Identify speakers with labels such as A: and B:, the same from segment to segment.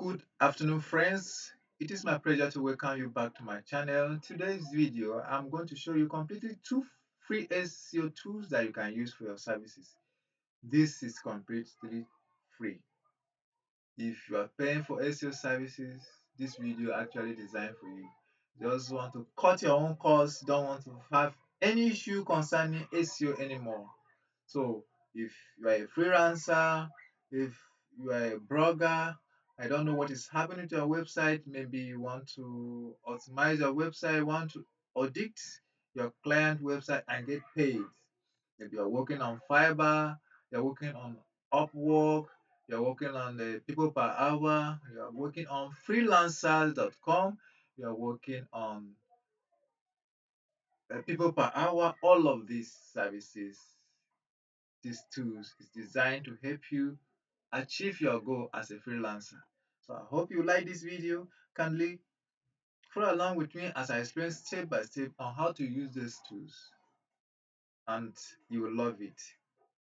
A: Good afternoon, friends. It is my pleasure to welcome you back to my channel. Today's video, I'm going to show you completely two free SEO tools that you can use for your services. This is completely free. If you are paying for SEO services, this video actually designed for you. Just want to cut your own costs, don't want to have any issue concerning SEO anymore. So if you are a freelancer, if you are a blogger, I don't know what is happening to your website. Maybe you want to optimize your website, want to audit your client website and get paid. If you're working on Fiverr, you're working on Upwork, you're working on the people per hour, you're working on freelancers.com, you're working on people per hour, all of these services, these tools is designed to help you achieve your goal as a freelancer. So I hope you like this video. Kindly follow along with me as I explain step by step on how to use these tools and you will love it.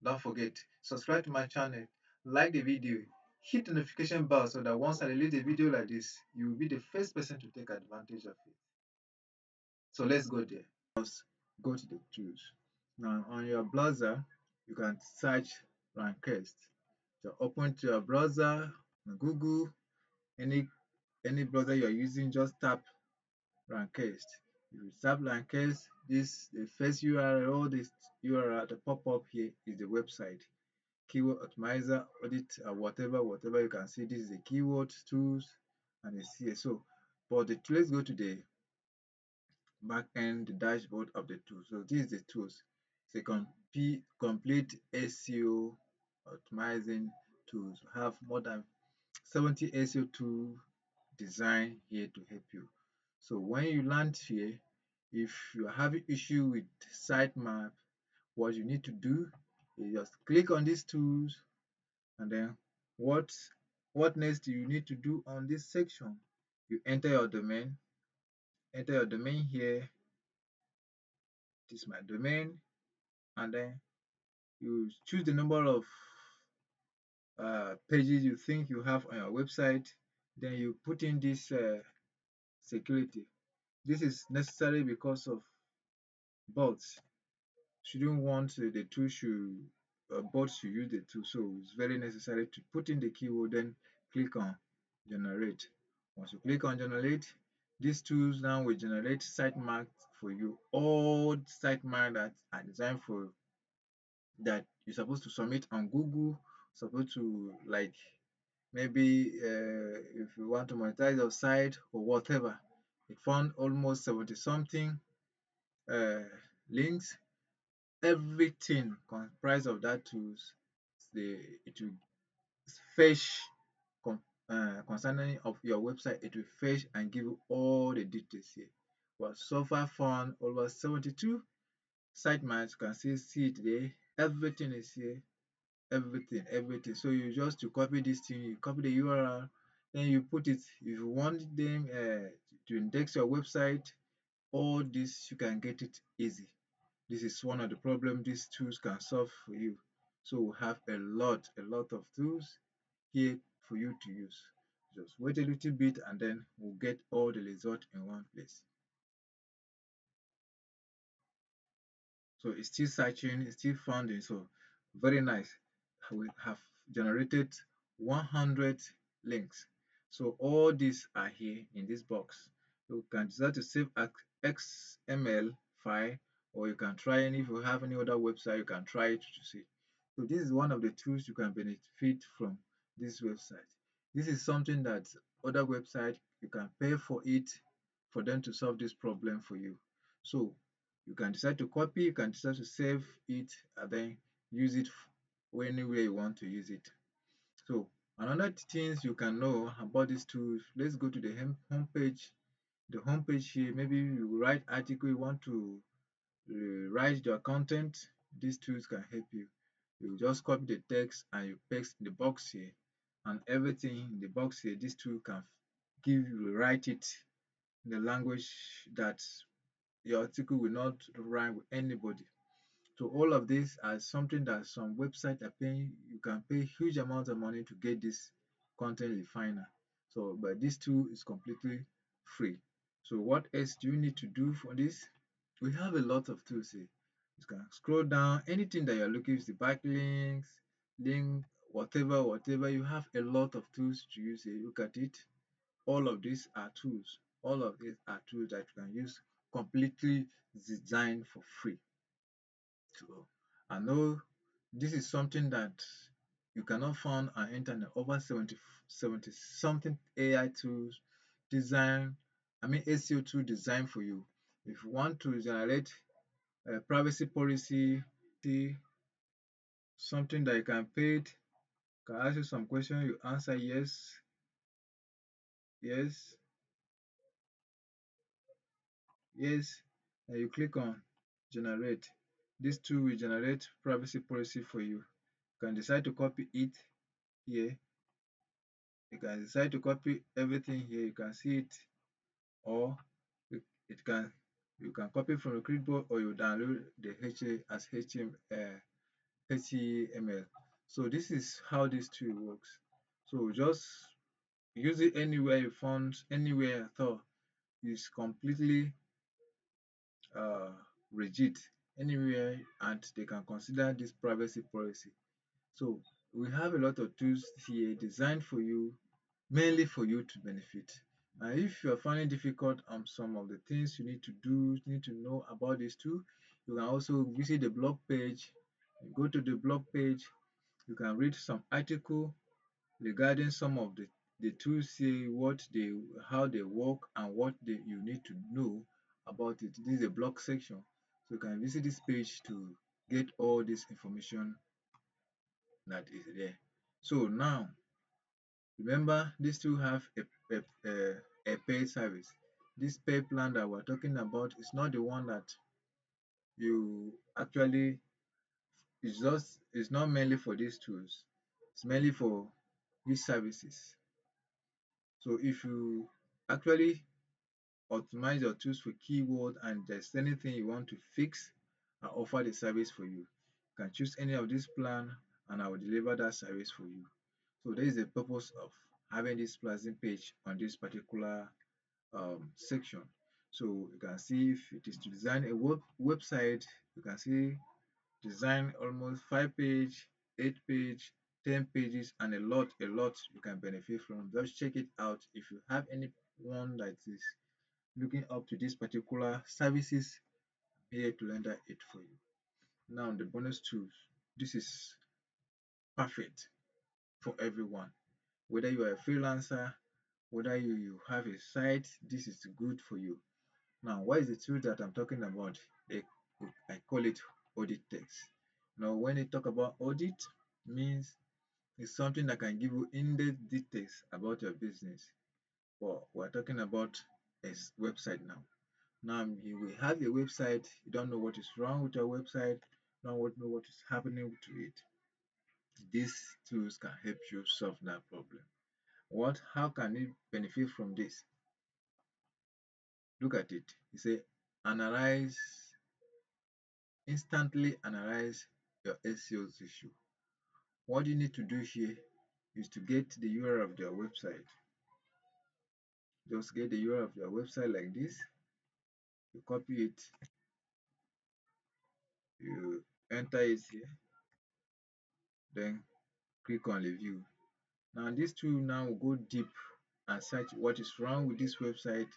A: Don't forget, subscribe to my channel, like the video, hit the notification bell so that once I release a video like this, you will be the first person to take advantage of it. So let's go there. First, go to the tools. Now on your browser, you can search Rankests. So open to your browser, Google, any any browser you're using, just tap Rankest. If you tap Rankest, this the first URL, this URL that pop up here is the website. Keyword optimizer, audit, whatever you can see. This is the keyword tools and it's here. So, but let's go to the back end, the dashboard of the tool. So this is the tools. It's a complete SEO optimizing tools. We have more than 70 SEO tools designed here to help you. So when you land here, if you are having issue with sitemap, what you need to do is just click on these tools and then what next you need to do on this section. You enter your domain, here. This is my domain, and then you choose the number of pages you think you have on your website. Then you put in this security. This is necessary because of bots shouldn't want the tool should bots should use the tool, so it's very necessary to put in the keyword, then click on generate. Once you click on generate, these tools now will generate sitemaps for you, all sitemaps that are designed for that you're supposed to submit on Google, supposed to, like, maybe if you want to monetize your site or whatever. It found almost 70 something uh, links. Everything comprised of that tools, it will fetch concerning of your website. It will fetch and give you all the details here. But so far found over 72 sitemaps. You can see it there. Everything is here. Everything. So you just to copy this thing, you copy the URL, then you put it. If you want them to index your website, all this you can get it easy. This is one of the problems these tools can solve for you. So we have a lot of tools here for you to use. Just wait a little bit and then we'll get all the results in one place. So it's still searching, it's still finding. So very nice. We have generated 100 links. So all these are here in this box. You can decide to save as XML file, or you can try, and if you have any other website, you can try it to see. So this is one of the tools you can benefit from this website. This is something that other websites you can pay for it for them to solve this problem for you. So you can decide to copy, you can decide to save it, and then use it anywhere you want to use it. So another things you can know about these tools, let's go to the homepage. The homepage here, maybe you write article, you want to write your content, these tools can help you. You just copy the text and you paste in the box here, and everything in the box here, this tool can give you, write it in the language that your article will not rhyme with anybody. So all of this are something that some websites are paying. You can pay huge amounts of money to get this content refiner. So, but this tool is completely free. So, what else do you need to do for this? We have a lot of tools here. You can scroll down, anything that you're looking for, the backlinks, link, whatever. You have a lot of tools to use here. Look at it. All of these are tools. All of these are tools that you can use completely designed for free. So I know this is something that you cannot find on internet. Over 70 something AI tools design, SEO tool designed for you. If you want to generate a privacy policy, see something that you can pay it, can ask you some question, you answer yes, yes, yes, and you click on generate. This tool will generate privacy policy for you. You can decide to copy it here. You can decide to copy everything here. You can see it, or it can you can copy from the clipboard, or you download the HA as HTML. So this is how this tool works. So just use it anywhere you found, anywhere at all. It's completely uh, rigid anywhere, and they can consider this privacy policy. So we have a lot of tools here designed for you, mainly for you to benefit. And if you are finding difficult on some of the things you need to do, you need to know about this tool, you can also visit the blog page. You go to the blog page, you can read some article regarding some of the tools, say what they how they work and what you need to know about it. This is a blog section. So you can visit this page to get all this information that is there. So now remember, these two have a paid service. This paid plan that we're talking about is not the one that you actually, it's not mainly for these tools. It's mainly for these services. So if you actually optimize your tools for keyword and there's anything you want to fix, I offer the service for you. You can choose any of this plan and I will deliver that service for you. So there is the purpose of having this pricing page on this particular section. So you can see if it is to design a website, you can see design almost 5 page, 8 page, 10 pages, and a lot you can benefit from. Just check it out. If you have anyone that is looking up to this particular services, I'm here to render it for you. Now the bonus tools. This is perfect for everyone. Whether you are a freelancer, whether you have a site, this is good for you. Now, what is the tool that I'm talking about? I call it Auditest. Now, when you talk about audit, means it's something that can give you in-depth details about your business. But we're talking about a website now. Now, you will have a website, you don't know what is wrong with your website, you don't know what is happening to it. These tools can help you solve that problem. How can you benefit from this? Look at it. You say analyze, instantly analyze your SEO issue. What you need to do here is to get the URL of their website. Just get the URL of your website like this. You copy it, you enter it here, then click on review. Now this tool now will go deep and search what is wrong with this website,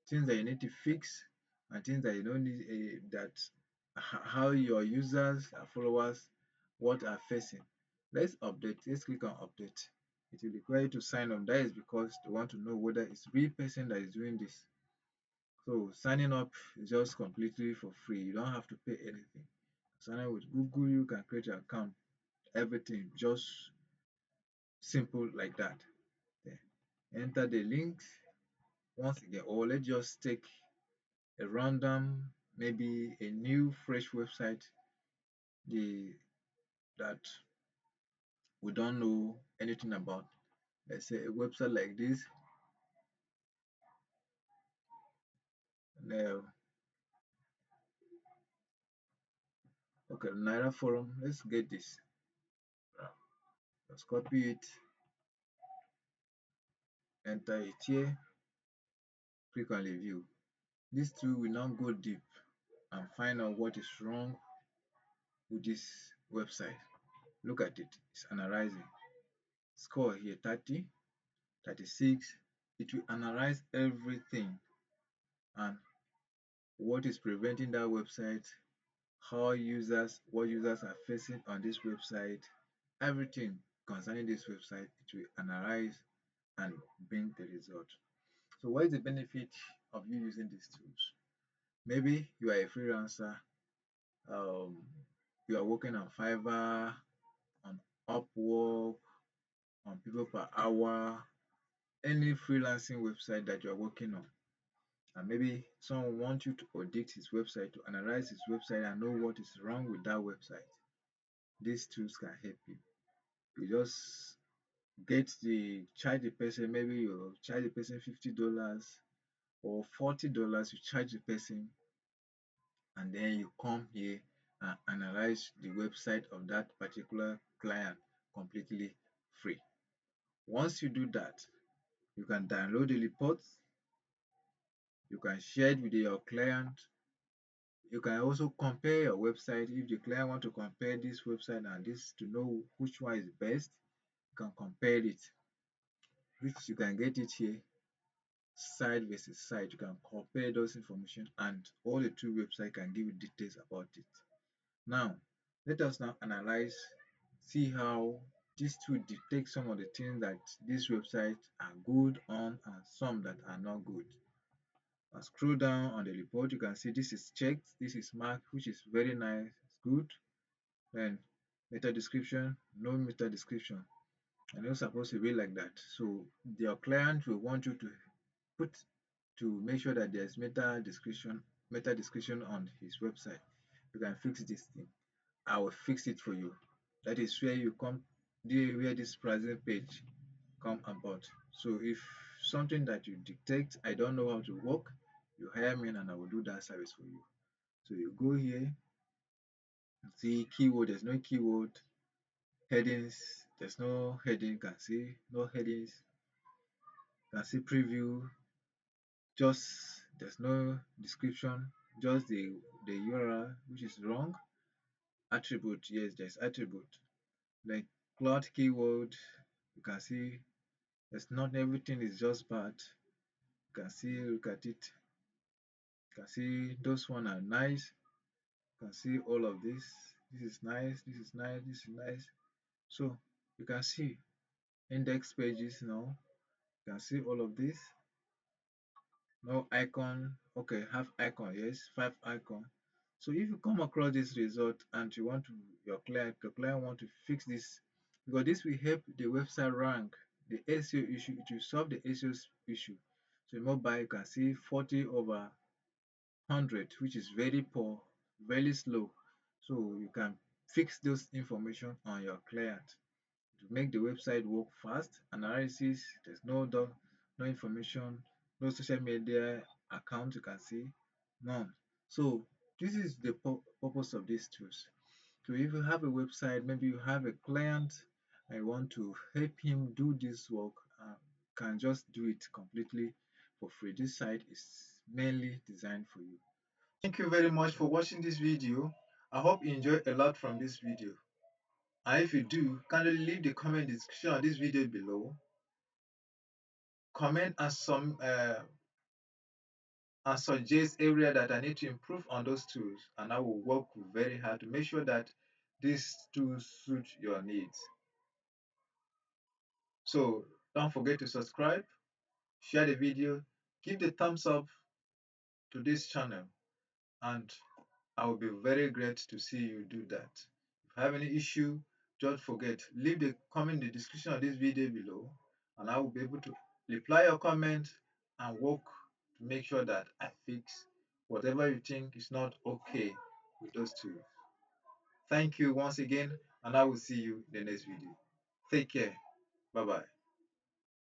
A: things that you need to fix, and things that you don't need, how your users and followers what are facing. Let's update. Let's click on update. It will require you to sign up. That is because they want to know whether it's real person that is doing this. So signing up is just completely for free. You don't have to pay anything. Sign up with Google, you can create your account. Everything just simple like that. There. Enter the links once again, or let's just take a random, maybe a new fresh website the that we don't know anything about. Let's say a website like this. Now, okay, Naira forum. Let's get this. Let's copy it. enter it here, click on review. This tool will now go deep and find out what is wrong with this website. Look at it, it's analyzing. Score here 30, 36. It will analyze everything and what is preventing that website, what users are facing on this website, everything concerning this website, it will analyze and bring the result. So what is the benefit of you using these tools? Maybe you are a freelancer, um, you are working on Fiverr, on Upwork, on people per hour, any freelancing website that you are working on. And maybe someone wants you to audit his website, to analyze his website and know what is wrong with that website. These tools can help you. You just charge the person, maybe you charge the person $50 or $40, you charge the person, and then you come here and analyze the website of that particular client completely free. Once you do that, you can download the reports, you can share it with your client. You can also compare your website. If the client want to compare this website and this to know which one is best, you can compare it, which you can get it here, side versus side. You can compare those information and all the two websites can give you details about it. Now, let us now analyze, see how these two detect some of the things that these websites are good on and some that are not good. And scroll down on the report, you can see this is checked, this is marked, which is very nice, it's good. Then meta description, no meta description. And it's supposed to be like that. So your client will want you to put to make sure that there's meta description on his website. You can fix this thing. I will fix it for you. That is where you come, where this pricing page come about. So if something that you detect, I don't know how to work, you hire me and I will do that service for you. So you go here, see keyword, there's no keyword, headings, there's no heading, you can see no headings, you can see preview, just there's no description, just the URL, which is wrong. Attribute, yes, there's attribute. Like cloud keyword, you can see there's not everything is just bad. You can see, look at it. You can see those one are nice. You can see all of this. This is nice. This is nice. This is nice. So you can see index pages now. You can see all of this. No icon. Okay, have icon. Yes, 5 icon. So if you come across this result and you want to your client want to fix this, because this will help the website rank, the SEO issue, it will solve the SEO issue. So in mobile you can see 40 over 100, which is very poor, very slow. So you can fix those information on your client to make the website work fast. Analysis, there's no information, no social media account you can see, none. So this is the purpose of these tools. So if you have a website, maybe you have a client, I want to help him do this work, can just do it completely for free. This site is mainly designed for you. Thank you very much for watching this video. I hope you enjoyed a lot from this video. And if you do, kindly leave the comment description of this video below. Comment and suggest area that I need to improve on those tools, and I will work very hard to make sure that these tools suit your needs. So don't forget to subscribe, share the video, give the thumbs up to this channel, and I will be very great to see you do that. If you have any issue, don't forget, leave the comment in the description of this video below, and I will be able to reply your comment and work to make sure that I fix whatever you think is not okay with those two. Thank you once again, and I will see you in the next video. Take care. Bye bye.